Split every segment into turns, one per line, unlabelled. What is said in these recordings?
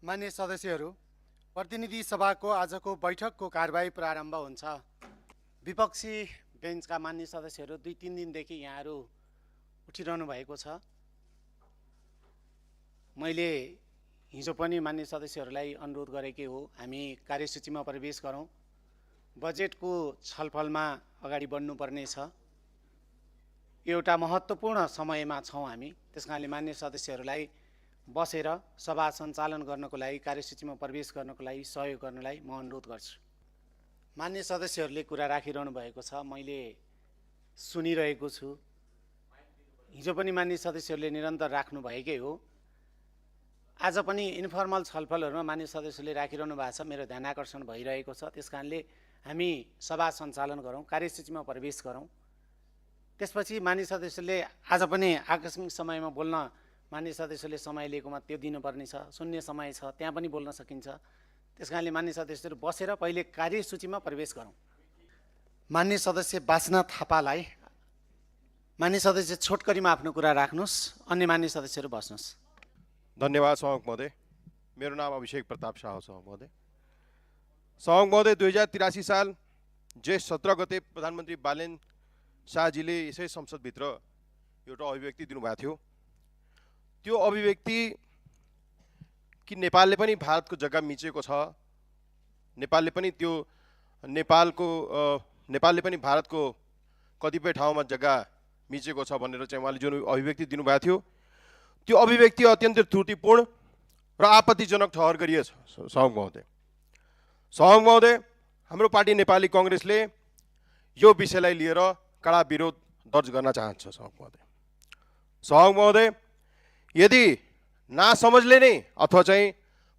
मान्य सदस्यहरू, प्रतिनिधि सभाको आजको बैठकको कारबाही प्रारम्भ हुन्छ। विपक्षी बेन्चका मान्य सदस्यहरू 2-3 दिनदेखि यहाँहरू उठिरहनु भएको छ। मैले हिजो पनि मान्य सदस्यहरूलाई अनुरोध गरेकै हो, हामी कार्यसूचीमा प्रवेश गरौँ। बजेटको छलफलमा अगाडि बढ्नुपर्ने छ। एउटा महत्त्वपूर्ण समयमा छौँ हामी, त्यसकारणले मान्य सदस्यहरूलाई बसेर सभा सञ्चालन गर्नको लागि, कार्यसूचीमा प्रवेश गर्नको लागि सहयोग गर्नलाई म अनुरोध गर्छु। मान्य सदस्यहरूले कुरा राखिरहनु भएको छ, मैले सुनिरहेको छु। हिजो पनि मान्य सदस्यहरूले निरन्तर राख्नु भएकै हो। आज पनि इन्फर्मल छलफलहरूमा मान्य सदस्यले राखिरहनु भएको छ, मेरो ध्यान आकर्षण भइरहेको छ। त्यसकारणले हामी सभा सञ्चालन गरौँ, कार्यसूचीमा प्रवेश गरौँ। त्यसपछि मान्य सदस्यले आज पनि आकस्मिक समयमा बोल्न मान्य सदस्यले समय लिएकोमा त्यो दिनुपर्ने छ। शून्य समय छ, त्यहाँ पनि बोल्न सकिन्छ। त्यसकारणले मान्य सदस्यहरू बसेर पहिले कार्यसूचीमा प्रवेश गरौँ। मान्य सदस्य बासना थापालाई, मान्य सदस्य छोटकरीमा आफ्नो कुरा राख्नुहोस्, अन्य मान्य सदस्यहरू बस्नुहोस्।
धन्यवाद सभामुख महोदय। मेरो नाम अभिषेक प्रताप शाह हो सभामुख महोदय। सभामुख महोदय, 2083 साल जेठ 17 गते प्रधानमन्त्री बालेन शाहजीले यसै संसदभित्र एउटा अभिव्यक्ति दिनुभएको थियो। त्यो अभिव्यक्ति कि नेपालले पनि भारतको जग्गा मिचेको छ, नेपालले पनि भारतको कतिपय ठाउँमा जग्गा मिचेको छ भनेर चाहिँ उहाँले जुन अभिव्यक्ति दिनुभएको थियो, त्यो अभिव्यक्ति अत्यन्तै त्रुटिपूर्ण र आपत्तिजनक ठहर गरिएछ। सभामुख महोदय, हाम्रो पार्टी नेपाली काङ्ग्रेसले यो विषयलाई लिएर कडा विरोध दर्ज गर्न चाहन्छ। सभामुख महोदय, यदि नासमझले नै अथवा चाहिँ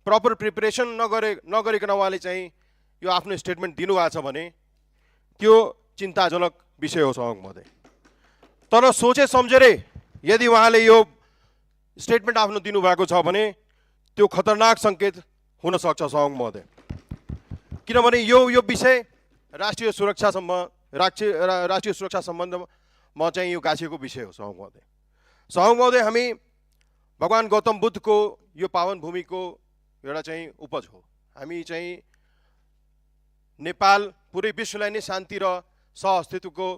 प्रपर प्रिपरेसन नगरिकन उहाँले चाहिँ यो आफ्नो स्टेटमेन्ट दिनुभएको छ भने त्यो चिन्ताजनक विषय हो सभामुख महोदय। तर सोचे सम्झेरै यदि उहाँले यो स्टेटमेन्ट आफ्नो दिनुभएको छ भने त्यो खतरनाक सङ्केत हुन सक्छ सभामुख महोदय। किनभने यो विषय राष्ट्रिय सुरक्षा सम्बन्धमा चाहिँ यो गाँसिएको विषय हो सभामुख महोदय। सभामुख महोदय, हामी भगवान् गौतम बुद्धको यो पावन भूमिको एउटा चाहिँ उपज हो। हामी चाहिँ नेपाल पुरै विश्वलाई नै शान्ति र सहअस्तित्वको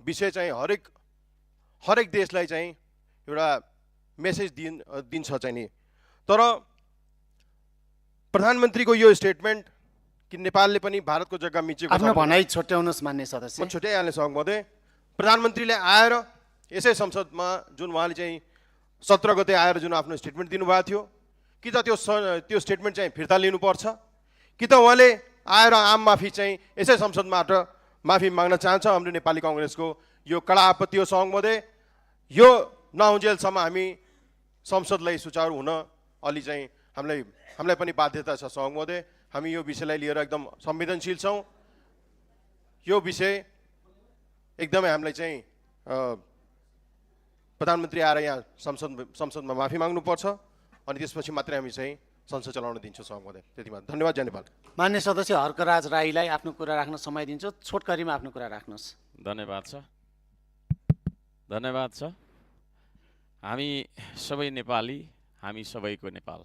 विषय चाहिँ हरेक देशलाई चाहिँ एउटा मेसेज दिन्छ चाहिँ नि। तर प्रधानमन्त्रीको यो स्टेटमेन्ट कि नेपालले पनि भारतको जग्गा मिचेको छ,
आफ्नो भनाइ छुट्याउनुहोस् मान्य सदस्य।
म छुट्याइहाल्ने सभामुख महोदय। प्रधानमन्त्रीले आएर यसै संसदमा जुन उहाँले चाहिँ 17 गते आएर जुन आफ्नो स्टेटमेन्ट दिनुभएको थियो, कि त त्यो स्टेटमेन्ट चाहिँ फिर्ता लिनुपर्छ, कि त उहाँले आएर आम माफी चाहिँ यसै संसदबाट माफी माग्न चाहन्छ। हाम्रो नेपाली काङ्ग्रेसको यो कडा आपत्ति हो सभामुख महोदय। यो नहुन्जेलसम्म हामी संसदलाई सुचारू हुन अलि चाहिँ हामीलाई पनि बाध्यता छ सभामुख महोदय। हामी यो विषयलाई लिएर एकदम संवेदनशील छौँ। यो विषय एकदमै हामीलाई चाहिँ प्रधानमन्त्री आएर यहाँ संसदमा माफी माग्नुपर्छ अनि त्यसपछि मात्रै हामी चाहिँ संसद चलाउन दिन्छौँ सभामुख महोदय। त्यति मात्र। धन्यवाद। जय नेपाल।
मान्य सदस्य हर्कराज राईलाई आफ्नो कुरा राख्न समय दिन्छु, छोटकरीमा आफ्नो कुरा राख्नुहोस्।
धन्यवाद छ। हामी सबै नेपाली, हामी सबैको नेपाल।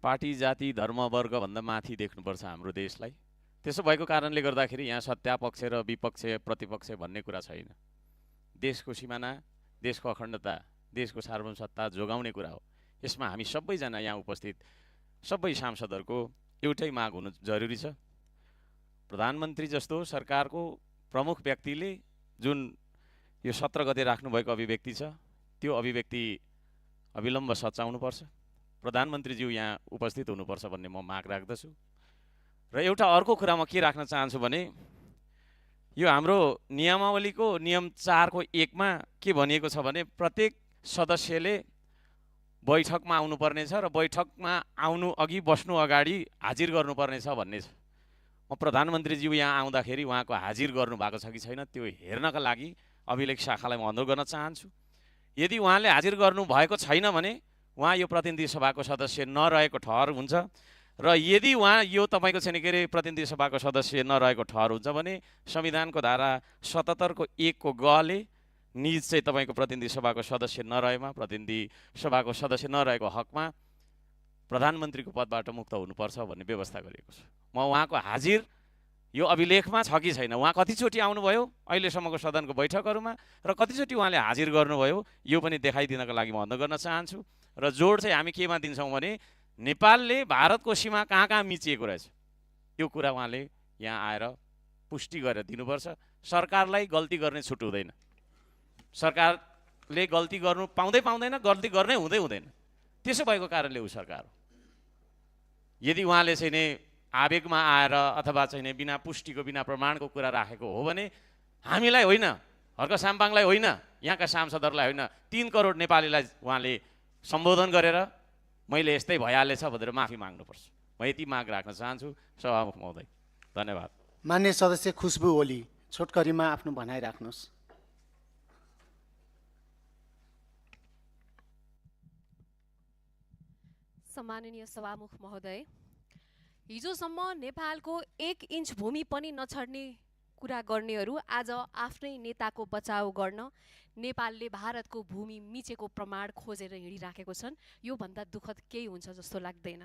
पार्टी जाति धर्म वर्गभन्दा माथि देख्नुपर्छ हाम्रो देशलाई। त्यसो भएको कारणले गर्दाखेरि यहाँ सत्तापक्ष र विपक्ष प्रतिपक्ष भन्ने कुरा छैन। देशको सिमाना, देशको अखण्डता, देशको सार्वभौमसत्ता जोगाउने कुरा हो। यसमा हामी सबैजना यहाँ उपस्थित सबै सांसदहरूको एउटै माग हुनु जरुरी छ। प्रधानमन्त्री जस्तो सरकारको प्रमुख व्यक्तिले जुन यो 17 गते राख्नुभएको अभिव्यक्ति छ, त्यो अभिव्यक्ति अविलम्ब सच्याउनुपर्छ। प्रधानमन्त्रीज्यू यहाँ उपस्थित हुनुपर्छ भन्ने म माग राख्दछु। र एउटा अर्को कुरा म के राख्न चाहन्छु भने, यो हाम्रो नियमावलीको नियम 4 को 1 मा के भनिएको छ भने प्रत्येक सदस्यले बैठकमा आउनुपर्ने छ र बैठकमा आउनु अघि बस्नु अगाडि हाजिर गर्नुपर्ने छ भन्ने छ। म प्रधानमन्त्रीज्यू यहाँ आउँदाखेरि उहाँको हाजिर गर्नु भएको छ कि छैन त्यो हेर्नका लागि अभिलेख शाखालाई म अनुरोध गर्न चाहन्छु। यदि उहाँले हाजिर गर्नु भएको छैन भने उहाँ यो प्रतिनिधि सभाको सदस्य नरहेको ठहर हुन्छ र यदि उहाँ यो तपाईँको चाहिँ के अरे प्रतिनिधि सभाको सदस्य नरहेको ठहर हुन्छ भने संविधानको धारा 77 को 1 को ग ले निज चाहिँ तपाईँको प्रतिनिधि सभाको सदस्य नरहेमा, प्रतिनिधि सभाको सदस्य नरहेको हकमा प्रधानमन्त्रीको पदबाट मुक्त हुनुपर्छ भन्ने व्यवस्था गरिएको छ। म उहाँको हाजिर यो अभिलेखमा छ कि छैन, उहाँ कतिचोटि आउनुभयो अहिलेसम्मको सदनको बैठकहरूमा र कतिचोटि उहाँले हाजिर गर्नुभयो, यो पनि देखाइदिनको लागि म अनुरोध गर्न चाहन्छु। र जोड चाहिँ हामी केमा दिन्छौँ भने नेपालले भारतको सीमा कहाँ कहाँ मिचिएको रहेछ यो कुरा उहाँले यहाँ आएर पुष्टि गरेर दिनुपर्छ। सरकारलाई गल्ती गर्ने छुट हुँदैन, सरकारले गल्ती गर्नु पाउँदैन, गल्ती गर्नै हुँदैन। त्यसो भएको कारणले ऊ सरकार हो। यदि उहाँले चाहिँ नि आवेगमा आएर अथवा चाहिँ नि बिना पुष्टिको बिना प्रमाणको कुरा राखेको हो भने हामीलाई होइन, हर्क साम्पाङलाई होइन, यहाँका सांसदहरूलाई होइन, 3 करोड नेपालीलाई उहाँले सम्बोधन गरेर मैले यस्तै भइहालेछ भनेर माफी माग्नुपर्छ। म यति माग राख्न चाहन्छु सभामुख महोदय। धन्यवाद।
मान्य सदस्य खुशबु ओली, छोटकरीमा आफ्नो भनाइ राख्नुहोस्।
सम्माननीय सभामुख महोदय, हिजोसम्म नेपालको 1 इन्च भूमि पनि नछड्ने कुरा गर्नेहरू आज आफ्नै नेताको बचाउ गर्न नेपालले भारतको भूमि मिचेको प्रमाण खोजेर हिँडिराखेको छन्। यो भन्दा दुःखद केही हुन्छ जस्तो लाग्दैन।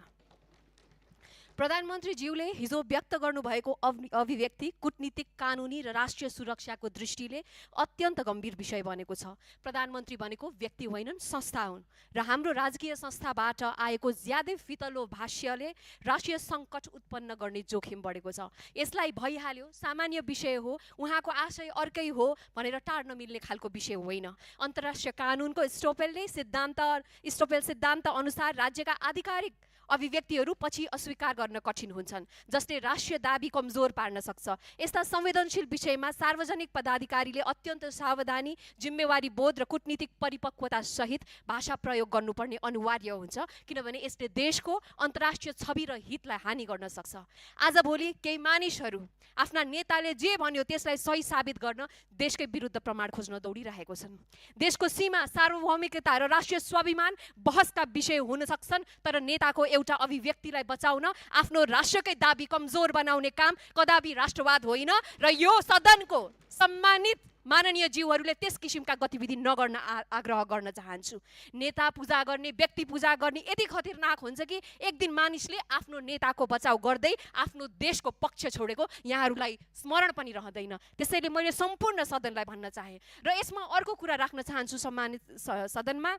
प्रधानमन्त्रीज्यूले हिजो व्यक्त गर्नुभएको अभिव्यक्ति कूटनीतिक, कानुनी र राष्ट्रिय सुरक्षाको दृष्टिले अत्यन्त गम्भीर विषय बनेको छ। प्रधानमन्त्री भनेको व्यक्ति होइनन्, संस्था हुन् र हाम्रो राजकीय संस्थाबाट आएको ज्यादै फितलो भाष्यले राष्ट्रिय सङ्कट उत्पन्न गर्ने जोखिम बढेको छ। यसलाई भइहाल्यो, सामान्य विषय हो, उहाँको आशय अर्कै हो भनेर टार्न मिल्ने खालको विषय होइन। अन्तर्राष्ट्रिय कानुनको स्टोपेल सिद्धान्त अनुसार राज्यका आधिकारिक अभिव्यक्तिहरू पछि अस्वीकार गर्न कठिन हुन्छन्, जसले राष्ट्रिय दाबी कमजोर पार्न सक्छ। यस्ता संवेदनशील विषयमा सार्वजनिक पदाधिकारीले अत्यन्त सावधानी, जिम्मेवारी बोध र कूटनीतिक परिपक्वता सहित भाषा प्रयोग गर्नुपर्ने अनिवार्य हुन्छ, किनभने यसले देशको अन्तर्राष्ट्रिय छवि र हितलाई हानि गर्न सक्छ। आजभोलि केही मानिसहरू आफ्ना नेताले जे भन्यो त्यसलाई सही साबित गर्न देशकै विरुद्ध प्रमाण खोज्न दौडिरहेको छन्। देशको सीमा, सार्वभौमिकता र राष्ट्रिय स्वाभिमान बहसका विषय हुन सक्छन्, तर नेताको एउटा अभिव्यक्तिलाई बचाउन, आफ्नो राष्ट्रकै दाबी कमजोर बनाउने काम कदापि राष्ट्रवाद होइन र यो सदनको सम्मानित माननीय ज्यूहरूले त्यस किसिमका गतिविधि नगर्न आग्रह गर्न चाहन्छु। नेता पूजा गर्ने, व्यक्ति पूजा गर्ने यति खतरनाक हुन्छ कि एक दिन मानिसले आफ्नो नेताको बचाउ गर्दै आफ्नो देशको पक्ष छोडेको यहाँहरूलाई स्मरण पनि रहँदैन। त्यसैले मैले सम्पूर्ण सदनलाई भन्न चाहे र यसमा अर्को कुरा राख्न चाहन्छु। सम्मानित सदनमा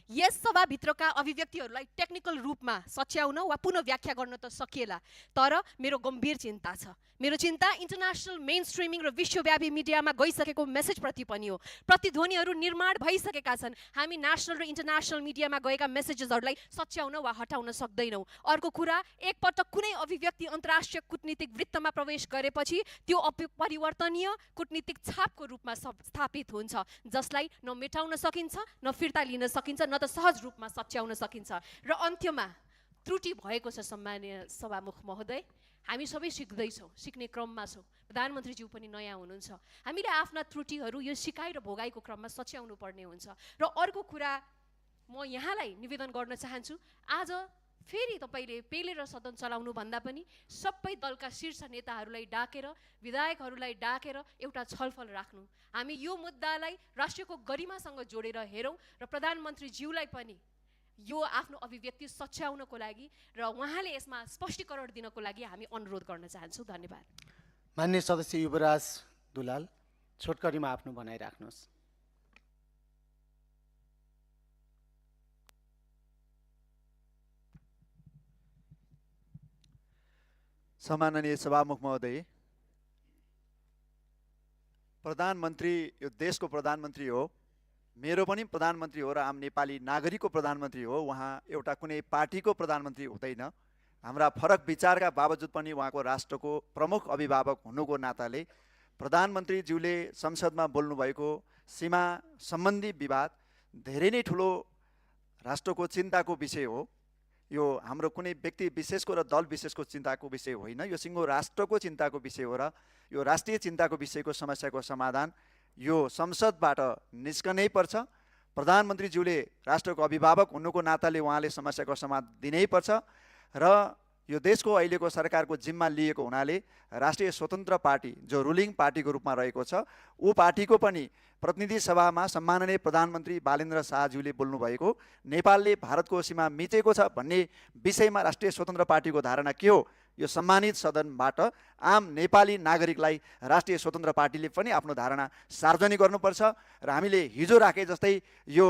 यस सभाभित्रका अभिव्यक्तिहरूलाई टेक्निकल रूपमा सच्याउन वा पुनः व्याख्या गर्न त सकिएला, तर मेरो गम्भीर चिन्ता छ। मेरो चिन्ता इन्टरनेसनल मेन स्ट्रिमिङ र विश्वव्यापी मिडियामा गइसकेको मेसेजप्रति पनि हो। प्रतिध्वनिहरू निर्माण भइसकेका छन्, हामी नेसनल र इन्टरनेसनल मिडियामा गएका मेसेजेसहरूलाई सच्याउन वा हटाउन सक्दैनौँ। अर्को कुरा, एकपटक कुनै अभिव्यक्ति अन्तर्राष्ट्रिय कूटनीतिक वृत्तमा प्रवेश गरेपछि त्यो अपरिवर्तनीय कूटनीतिक छापको रूपमा स्थापित हुन्छ, जसलाई न मेटाउन सकिन्छ, न फिर्ता लिन सकिन्छ, न त सहज रूपमा सच्याउन सकिन्छ। र अन्त्यमा त्रुटि भएको छ। सम्माननीय सभामुख महोदय, हामी सबै सिक्दैछौँ, सिक्ने क्रममा छौँ। प्रधानमन्त्रीज्यू पनि नयाँ हुनुहुन्छ। हामीले आफ्ना त्रुटिहरू यो सिकाइ र भोगाइको क्रममा सच्याउनु पर्ने हुन्छ। र अर्को कुरा म यहाँलाई निवेदन गर्न चाहन्छु, आज फेरि तपाईँले पेलेर सदन चलाउनु भन्दा पनि सबै दलका शीर्ष नेताहरूलाई डाकेर, विधायकहरूलाई डाकेर एउटा छलफल राख्नु। हामी यो मुद्दालाई राष्ट्रको गरिमासँग जोडेर हेरौँ र प्रधानमन्त्रीज्यूलाई पनि यो आफ्नो अभिव्यक्ति सच्याउनको लागि र उहाँले यसमा स्पष्टीकरण दिनको लागि हामी अनुरोध गर्न चाहन्छौँ। धन्यवाद।
मान्य सदस्य युवराज दुलाल, छोटकरीमा आफ्नो भनाइ राख्नुहोस्।
सम्माननीय सभामुख महोदय, प्रधानमन्त्री यो देशको प्रधानमन्त्री हो, मेरो पनि प्रधानमन्त्री हो र आम नेपाली नागरिकको प्रधानमन्त्री हो। उहाँ एउटा कुनै पार्टीको प्रधानमन्त्री हुँदैन। हाम्रा फरक विचारका बावजुद पनि उहाँको राष्ट्रको प्रमुख अभिभावक हुनुको नाताले प्रधानमन्त्रीज्यूले संसदमा बोल्नुभएको सीमा सम्बन्धी विवाद धेरै नै ठुलो राष्ट्रको चिन्ताको विषय हो। यो हाम्रो कुनै व्यक्ति विशेषको र दल विशेषको चिन्ताको विषय होइन, यो सिङ्गो राष्ट्रको चिन्ताको विषय हो र यो राष्ट्रिय चिन्ताको विषयको समस्याको समाधान यो संसदबाट निस्कनै पर्छ। प्रधानमन्त्रीज्यूले राष्ट्रको अभिभावक हुनुको नाताले उहाँले समस्याको समाधान दिनै पर्छ र यो देशको अहिलेको सरकारको जिम्मा लिएको हुनाले राष्ट्रिय स्वतन्त्र पार्टी जो रुलिङ पार्टीको रूपमा रहेको छ ऊ पार्टीको पनि प्रतिनिधि सभामा सम्माननीय प्रधानमन्त्री बालेन्द्र शाहज्यूले बोल्नुभएको नेपालले भारतको सीमा मिचेको छ भन्ने विषयमा राष्ट्रिय स्वतन्त्र पार्टीको धारणा के हो, यो सम्मानित सदनबाट आम नेपाली नागरिकलाई राष्ट्रिय स्वतन्त्र पार्टीले पनि आफ्नो धारणा सार्वजनिक गर्नुपर्छ र हामीले हिजो राखे जस्तै यो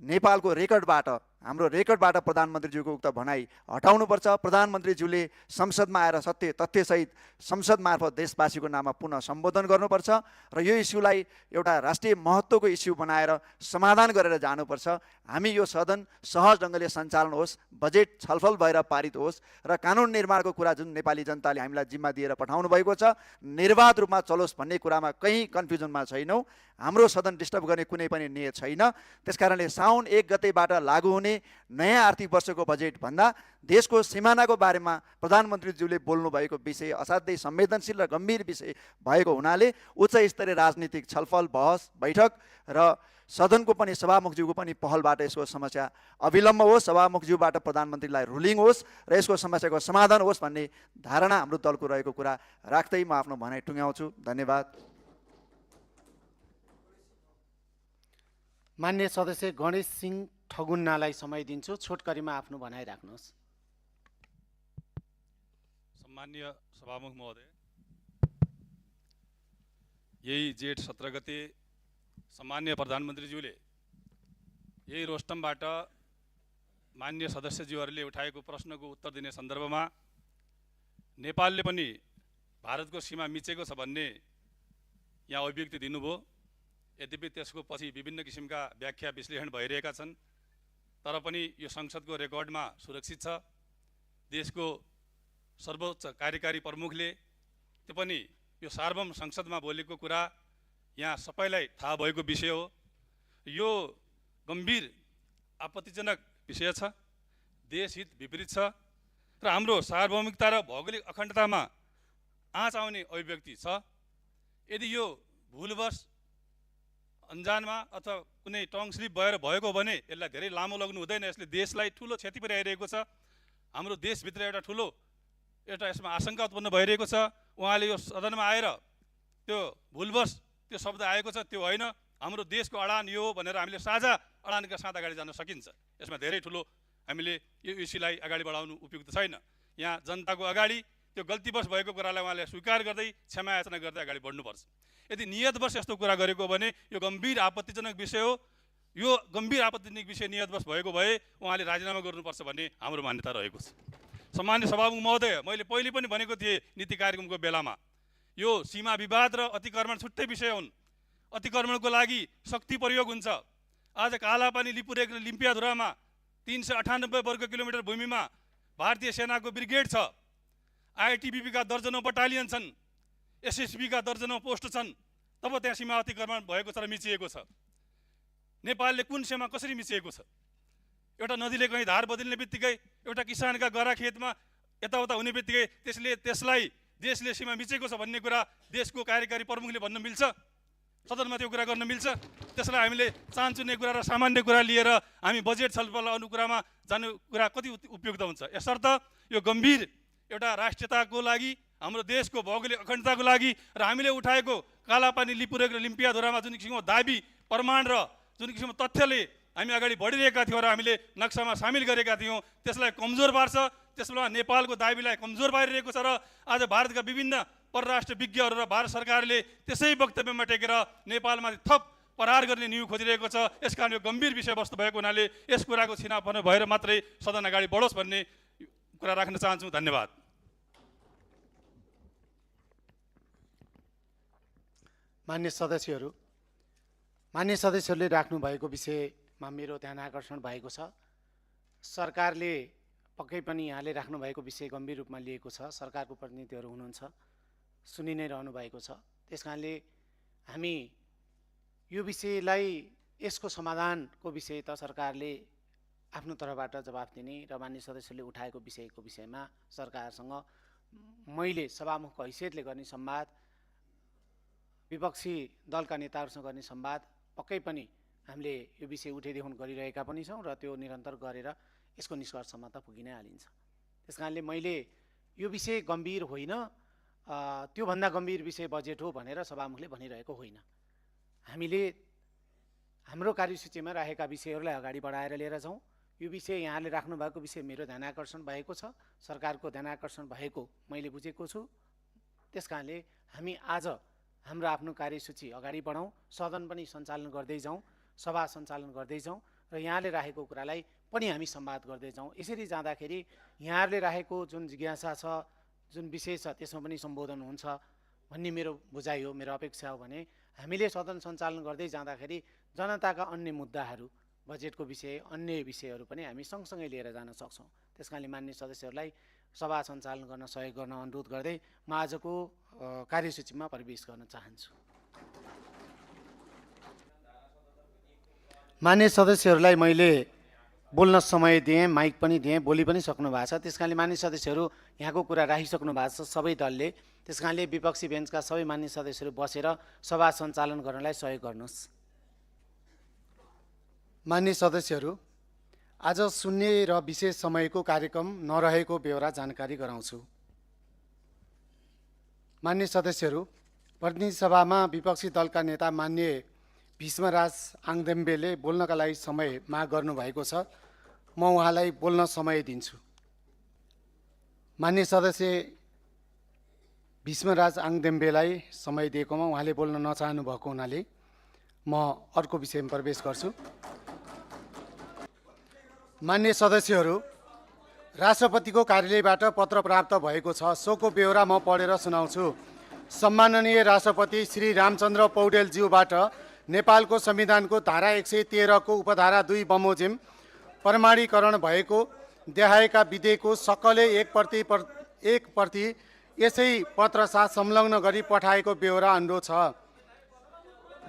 नेपालको रेकर्डबाट हाम्रो रेकर्डबाट प्रधानमन्त्रीज्यूको उक्त भनाइ हटाउनुपर्छ। प्रधानमन्त्रीज्यूले संसदमा आएर सत्य तथ्यसहित संसद मार्फत देशवासीको नाममा पुनः सम्बोधन गर्नुपर्छ र यो इस्युलाई एउटा राष्ट्रिय महत्त्वको इस्यु बनाएर समाधान गरेर जानुपर्छ। हामी यो सदन सहज ढङ्गले सञ्चालन होस्, बजेट छलफल भएर पारित होस् र कानुन निर्माणको कुरा जुन नेपाली जनताले हामीलाई जिम्मा दिएर पठाउनु भएको छ निर्वाध रूपमा चलोस् भन्ने कुरामा कहीँ कन्फ्युजनमा छैनौँ। हाम्रो सदन डिस्टर्ब गर्ने कुनै पनि नियत छैन। त्यसकारणले साउन 1 गतेबाट लागू हुने नयाँ आर्थिक वर्षको बजेट भन्दा देशको सिमानाको बारेमा प्रधानमन्त्रीज्यूले बोल्नुभएको विषय असाध्यै संवेदनशील र गम्भीर विषय भएको हुनाले उच्च स्तरीय राजनीतिक छलफल बहस बैठक र सदनको पनि सभामुखज्यूको पनि पहलबाट यसको समस्या अविलम्ब होस्, सभामुखज्यूबाट प्रधानमन्त्रीलाई रुलिङ होस् र यसको समस्याको समाधान होस् भन्ने धारणा हाम्रो दलको रहेको कुरा राख्दै म आफ्नो भनाइ टुङ्ग्याउँछु। धन्यवाद।
मान्य सदस्य गणेश सिंह ठगुन्नालाई समय दिन्छु। छोटकरीमा आफ्नो भनाइ राख्नुहोस्।
सम्मान्य सभामुख महोदय, यही जेठ 17 गते सम्मान्य प्रधानमन्त्रीज्यूले यही रोस्टमबाट मान्य सदस्यज्यूहरूले उठाएको प्रश्नको उत्तर दिने सन्दर्भमा नेपालले पनि भारतको सीमा मिचेको छ भन्ने यहाँ अभिव्यक्ति दिनुभयो। यद्यपि त्यसको पछि विभिन्न किसिमका व्याख्या विश्लेषण भइरहेका छन्, तर पनि यो संसदको रेकर्डमा सुरक्षित छ। देशको सर्वोच्च कार्यकारी प्रमुखले त्यो पनि यो सार्वभौम संसदमा बोलेको कुरा यहाँ सबैलाई थाहा भएको विषय हो। यो गम्भीर आपत्तिजनक विषय छ, देशहित विपरीत छ र हाम्रो सार्वभौमिकता र भौगोलिक अखण्डतामा आँच आउने अभिव्यक्ति छ। यदि यो भुलवश अन्जानमा अथवा कुनै टङ स्लिप भएर भएको भने यसलाई धेरै लामो लाग्नु हुँदैन। यसले देशलाई ठुलो क्षति पुर्याइरहेको छ। हाम्रो देशभित्र एउटा यसमा आशंका उत्पन्न भइरहेको छ। उहाँले यो सदनमा आएर त्यो भुलवश त्यो शब्द आएको छ, त्यो होइन, हाम्रो देशको अडान यो हो भनेर हामीले साझा अडानका साथ अगाडि जान सकिन्छ। यसमा धेरै ठुलो हामीले यो इस्युलाई अगाडि बढाउनु उपयुक्त छैन। यहाँ जनताको अगाडि त्यो गल्तीवश भएको कुरालाई उहाँले स्वीकार गर्दै क्षमा याचना गर्दै अगाडि बढ्नुपर्छ। यदि नियतवश यस्तो कुरा गरेको भने यो गम्भीर आपत्तिजनक विषय हो। यो गम्भीर आपत्तिजनक विषय नियतवश भएको भए उहाँले राजीनामा गर्नुपर्छ भन्ने हाम्रो मान्यता रहेको छ। सम्मान्य सभामुख महोदय, मैले पहिले पनि भनेको थिएँ नीति कार्यक्रमको बेलामा, यो सीमा विवाद र अतिक्रमण छुट्टै विषय हुन्। अतिक्रमणको लागि शक्ति प्रयोग हुन्छ। आज कालापानी, लिपुरेक र लिम्पियाधुरामा 398 वर्ग किलोमिटर भूमिमा भारतीय सेनाको ब्रिगेड छ। आइटिबिपी का दर्जनौं बटालियन छन्, एसएसबी का दर्जनौं पोस्ट छन्। तब त्यहाँ सीमा अतिक्रमण भएको छ र मिचिएको छ। नेपालले कुन सीमा कसरी मिचिएको छ? एउटा नदीले कहीँ धार बदल्ने बित्तिकै, एउटा किसानका गरा खेतमा यताउता हुने बित्तिकै त्यसलाई देशले सीमा मिचेको छ भन्ने कुरा देशको कार्यकारी प्रमुखले भन्न मिल्छ? सदनमा त्यो कुरा गर्न मिल्छ? त्यसलाई हामीले चाहन्छुने कुरा र सामान्य कुरा लिएर हामी बजेट छलफल अनुकुरामा जानु कुरा कति उपयुक्त हुन्छ? यसर्थ यो गम्भीर एउटा राष्ट्रियताको लागि, हाम्रो देशको भौगोलिक अखण्डताको लागि र हामीले उठाएको कालापानी, लिपुरेक र लिम्पियाधुरामा जुन किसिमको दाबी, प्रमाण र जुन किसिमको तथ्यले हामी अगाडि बढिरहेका थियौँ र हामीले नक्सामा सामेल गरेका थियौँ, त्यसलाई कमजोर पार्छ। त्यसमा नेपालको दाबीलाई कमजोर पारिरहेको छ र आज भारतका विभिन्न परराष्ट्र विज्ञहरू र भारत सरकारले त्यसै वक्तव्यमा टेकेर नेपालमा थप प्रहार गर्ने न्यु खोजिरहेको छ। यसकारण यो गम्भीर विषयवस्तु भएको हुनाले यस कुराको छिनाफानो भएर मात्रै सदन अगाडि बढोस् भन्ने कुरा राख्न चाहन्छु। धन्यवाद।
मान्य सदस्यहरूले राख्नुभएको विषयमा मेरो ध्यान आकर्षण भएको छ। सरकारले पक्कै पनि यहाँले राख्नुभएको विषय गम्भीर रूपमा लिएको छ। सरकारको प्रतिनिधिहरू हुनुहुन्छ, सुनि नै रहनु भएको छ। त्यस कारणले हामी यो विषयलाई, यसको समाधानको विषय त सरकारले आफ्नो तर्फबाट जवाफ दिने र मान्य सदस्यले उठाएको विषयको विषयमा सरकारसँग मैले सभामुखको हैसियतले गर्ने संवाद, विपक्षी दलका नेताहरूसँग गर्ने संवाद पक्कै पनि हामीले यो विषय उठाइदेखाउन गरिरहेका पनि छौँ र त्यो निरन्तर गरेर यसको निष्कर्षमा त पुगि नै हालिन्छ। त्यस कारणले मैले यो विषय गम्भीर होइन, त्योभन्दा गम्भीर विषय बजेट हो भनेर सभामुखले भनिरहेको होइन। हामीले हाम्रो कार्यसूचीमा राखेका विषयहरूलाई अगाडि बढाएर लिएर जाउँ। यो विषय यहाँले राख्नु भएको विषय मेरो ध्यानाकर्षण भएको छ, सरकारको ध्यानाकर्षण भएको मैले बुझेको छु। त्यस कारणले हामी आज हाम्रो आफ्नो कार्यसूची अगाडि बढाउँ, सदन पनि सञ्चालन गर्दै जाउँ, सभा सञ्चालन गर्दै जाउँ र यहाँले राखेको कुरालाई पनि हामी संवाद गर्दै जाउँ। यसरी जाँदाखेरि यहाँहरूले राखेको जुन जिज्ञासा छ, जुन विषय छ, त्यसमा पनि सम्बोधन हुन्छ भन्ने मेरो बुझाइ हो, मेरो अपेक्षा हो। भने हामीले सदन सञ्चालन गर्दै जाँदाखेरि जनताका अन्य मुद्दाहरू, बजेटको विषय, अन्य विषयहरू पनि हामी सँगसँगै लिएर जान सक्छौँ। त्यस कारणले मान्य सदस्यहरूलाई सभा सञ्चालन गर्न सहयोग गर्न अनुरोध गर्दै म आजको कार्यसूचीमा प्रवेश गर्न चाहन्छु। मान्य सदस्यहरूलाई मैले बोल्न समय दिएँ, माइक पनि दिएँ, बोली पनि सक्नु भएको छ। त्यस कारणले मान्य सदस्यहरू यहाँको कुरा राखिसक्नु भएको छ सबै दलले। त्यस कारणले विपक्षी बेन्चका सबै मान्य सदस्यहरू बसेर सभा सञ्चालन गर्नलाई सहयोग गर्नुहोस्। मान्य सदस्यहरू, आज शून्य र विशेष समयको कार्यक्रम नरहेको बेहोरा जानकारी गराउँछु। मान्य सदस्यहरू, प्रतिनिधि सभामा विपक्षी दलका नेता मान्य भीष्मराज आङदेम्बेले बोल्नका लागि समय माग गर्नुभएको छ। म उहाँलाई बोल्न समय दिन्छु। मान्य सदस्य भीष्मराज आङदेम्बेलाई समय दिएकोमा उहाँले बोल्न नचाहनु भएको हुनाले म अर्को विषयमा प्रवेश गर्छु। मान्य सदस्यहरू, राष्ट्रपतिको कार्यालयबाट पत्र प्राप्त भएको छ, सोको बेहोरा म पढेर सुनाउँछु। सम्माननीय राष्ट्रपति श्री रामचन्द्र पौडेलज्यूबाट नेपालको संविधानको धारा 113 को उपधारा 2 बमोजिम प्रमाणीकरण भएको देखाएका विधेयकको सकलै एक प्रति यसै पत्र साथ संलग्न गरी पठाएको बेहोरा अनुरोध छ।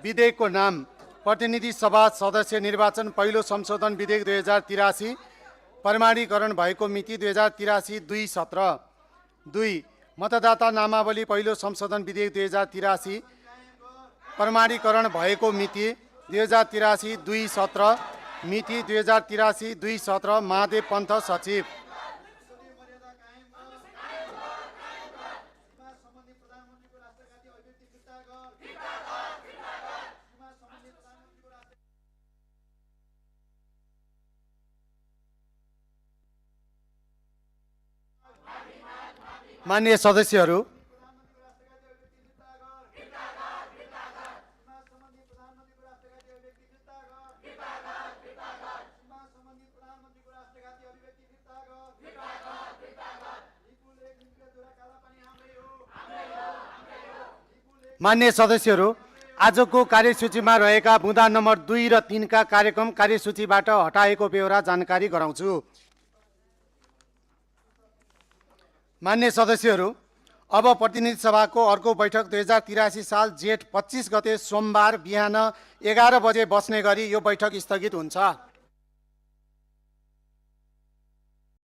विधेयकको नाम प्रतिनिधि सभा सदस्य निर्वाचन पहिलो संशोधन विधेयक 2083, प्रमाणीकरण भएको मिति 2083-2-17। 2. मतदाता नामावली पहिलो संशोधन विधेयक 2083, प्रमाणीकरण भएको मिति 2083-2-17, मिति 2083-2-17। महादेव पन्थ सचिव। मान्य सदस्यहरू, मान्य सदस्यहरू, आजको कार्यसूचीमा रहेका बुँदा नम्बर 2 र 3 का कार्यक्रम कार्यसूचीबाट हटाएको बेहोरा जानकारी गराउँछु। मान्य सदस्यहरू, अब प्रतिनिधि सभाको अर्को बैठक 2083 साल जेठ 25 गते सोमबार बिहान 11 बजे बस्ने गरी यो बैठक स्थगित हुन्छ।